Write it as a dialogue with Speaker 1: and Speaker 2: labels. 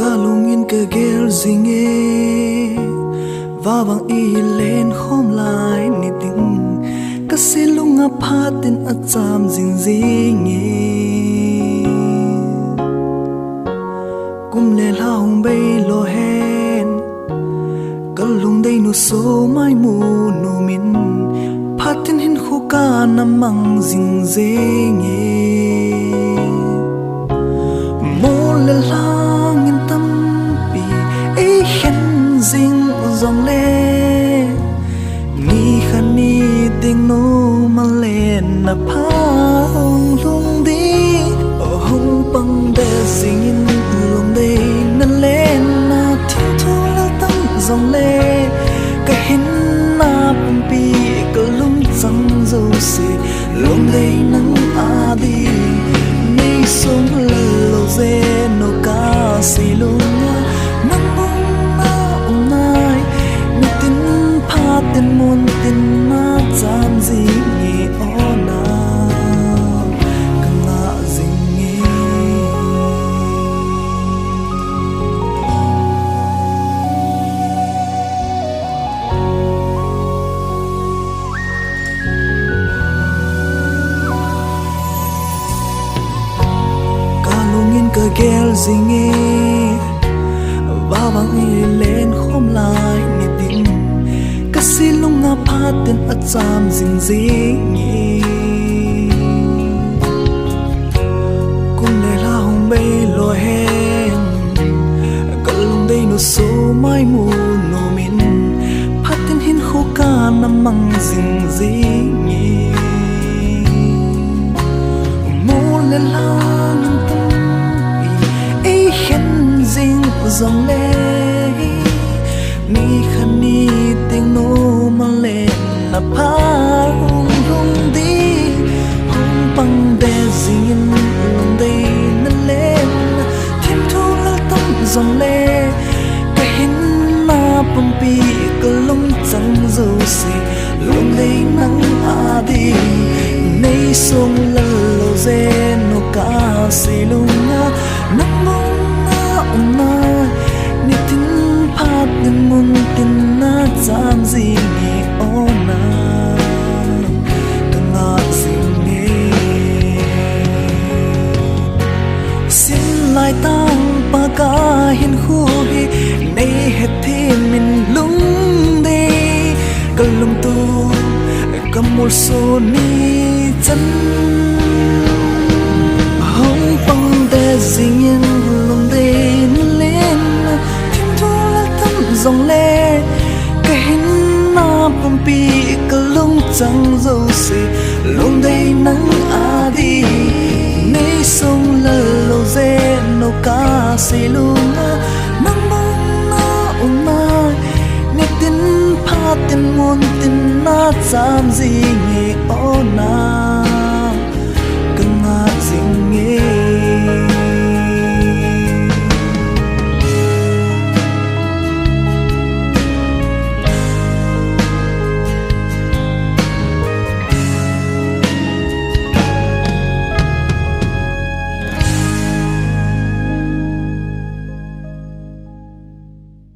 Speaker 1: Kalungin ka gel zinge và bằng y lên khom lại ni ting kasi lunga phatin acham jing zinge kum le laung bay lo hen kalung dei nu so mai mu nu min phatin hin khuka namang jing zinge mo le lang in tâm pi e hen jing dòng lê ni khăn ni tiếng nô mà lên na phang lung đi ở hông băng đê xin lung đây na lên na thiên thu la tâm dòng lê cái hin na bum pi cái lung trăng dâu xì lung đây nắng a đi nay sông lâu dê nô ca xì lung tin muôn tin na chạm gì nghe ona kana ding nghe kalungin ka gel ding nghe và bang lên khom lại ni tin kasi lunga phatin acham jing zinge kum le la hong bay lo hen kalung dei no so mai mu no min phatin hin khuka namang jing zinge mo le la tâm e hen jing zong le ni khăn ni tiếng nô mà lên là phá rung đi hông băng đê xin lòng đây nó lên thêm thu lỡ tâm dòng lê cái hin na bông pi cơ lông trắng dâu xì lòng đây nắng a đi nay sông lơ lô dê nô ca xì lung nắng mong na ôm na ni tin phat tin mun tin na cham gì nghe ona kana zinge xin lại tang pa ka hin khu hi nay het thi min lung đi kalung tu kamul so ni chan hong pang de zingin lung de lên dòng lê cái hin na bum pi cái lung trăng dâu xì lung đây nắng a đi nay sông lơ lô dê nô ca xì lung nắng mong na na nghe tin pha tin muôn tin na chạm gì nghe ona